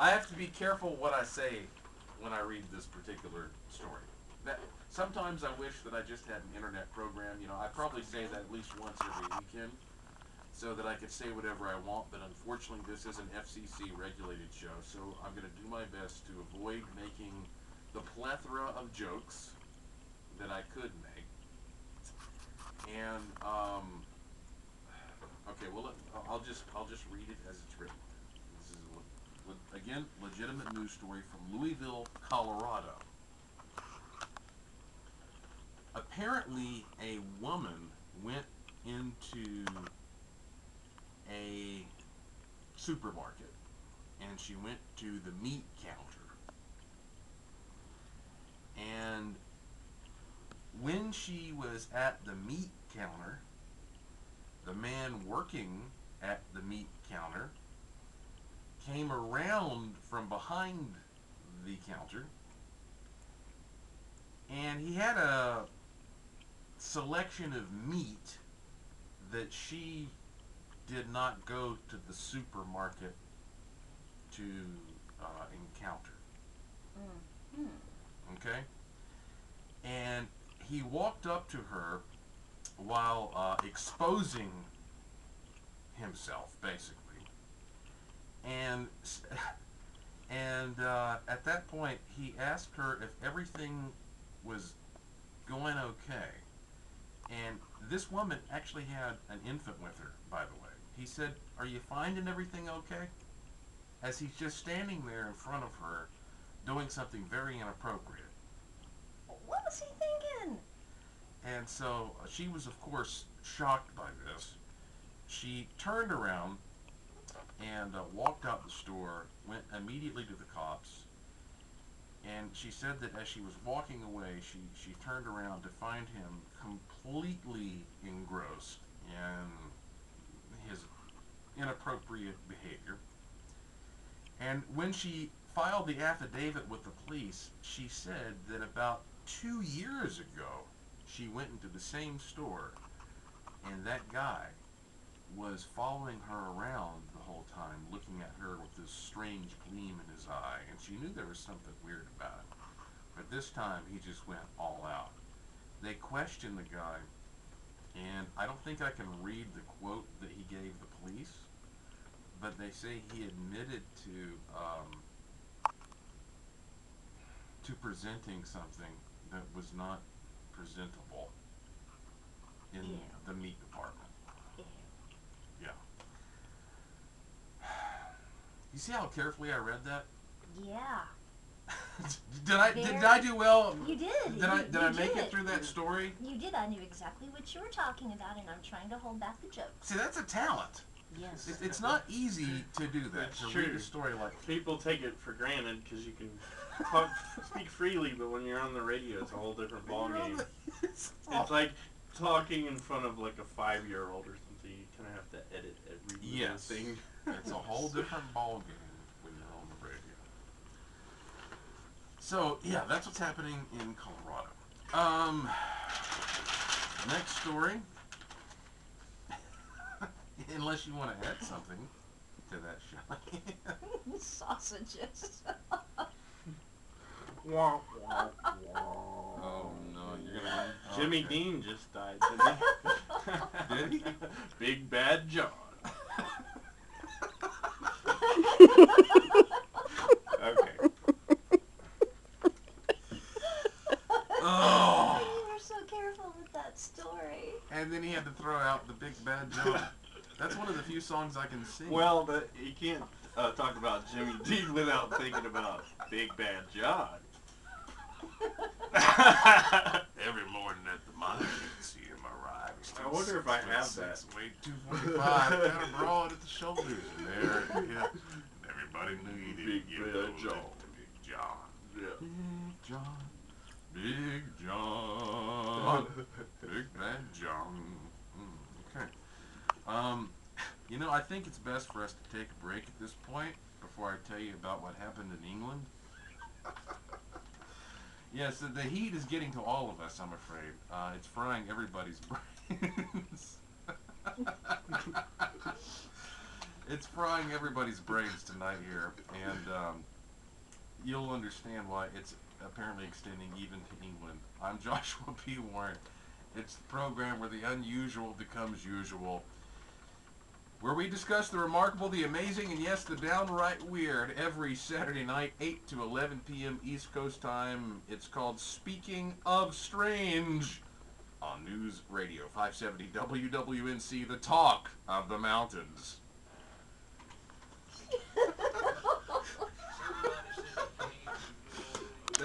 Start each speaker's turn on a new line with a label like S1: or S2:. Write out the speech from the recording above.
S1: I have to be careful what I say when I read this particular story. Sometimes I wish that I just had an internet program. You know, I probably say that at least once every weekend so that I could say whatever I want, but unfortunately this is an FCC regulated show, so I'm going to do my best to avoid making the plethora of jokes that I could make. And okay, well, I'll just read it as it's written. This is again legitimate news story from Louisville, Colorado. Apparently, a woman went into a supermarket and she went to the meat counter. And when she was at the meat counter, the man working at the meat counter came around from behind the counter, and he had a selection of meat that she did not go to the supermarket to encounter. Okay? And he walked up to her while exposing himself, basically. And at that point, he asked her if everything was going okay. And this woman actually had an infant with her, by the way. He said, "Are you finding everything okay?" As he's just standing there in front of her, doing something very inappropriate.
S2: What was he thinking?
S1: And so she was, of course, shocked by this. She turned around and walked out the store, went immediately to the cops, and she said that as she was walking away, she turned around to find him completely engrossed in his inappropriate behavior. And when she filed the affidavit with the police, she said that about 2 years ago, she went into the same store, and that guy was following her around the whole time, looking at her with this strange gleam in his eye, and she knew there was something weird about it. But this time, he just went all out. They questioned the guy, and I don't think I can read the quote that he gave the police, but they say he admitted to presenting something that was not presentable in the meat department. Yeah. You see how carefully I read that?
S2: Yeah.
S1: Did I do well?
S2: You did.
S1: Did I make it through that story?
S2: You did. I knew exactly what you were talking about, and I'm trying to hold back the jokes.
S1: See, that's a talent.
S2: Yes.
S1: It's not easy to do that.
S3: It's
S1: to
S3: true.
S1: read a story like
S3: people take it for granted because you can speak freely, but when you're on the radio, it's a whole different ballgame. It's like talking in front of like a 5-year-old or something. You kind of have to edit every little thing.
S1: It's a whole different ballgame when you're on the radio. So yeah, that's what's happening in Colorado. Next story. Unless you want to add something to that show.
S2: Sausages.
S3: Wah, wah, wah.
S1: Oh no, you're gonna.
S3: Jimmy Dean just died, didn't he?
S1: Did he?
S3: Big Bad John. Okay.
S1: Oh.
S2: You were so careful with that story.
S1: And then he had to throw out the Big Bad John. That's one of the few songs I can sing.
S3: Well, but you can't talk about Jimmy Dean without thinking about Big Bad John.
S1: Every morning at the mine, you can see him arrive.
S3: I wonder if I have that.
S1: Weight 245, kind of broad at the shoulders. And there, yeah. Everybody knew you didn't
S3: Big
S1: get
S3: Bad
S1: those
S3: John.
S1: to Big John.
S3: Yeah.
S1: Big John. Big John. Big Bad John. Okay. You know, I think it's best for us to take a break at this point before I tell you about what happened in England. Yes, the heat is getting to all of us, I'm afraid. It's frying everybody's brains. It's frying everybody's brains tonight here, and you'll understand why it's apparently extending even to England. I'm Joshua P. Warren. It's the program where the unusual becomes usual, where we discuss the remarkable, the amazing, and yes, the downright weird every Saturday night, 8 to 11 p.m. East Coast time. It's called Speaking of Strange on News Radio 570 WWNC, the talk of the mountains.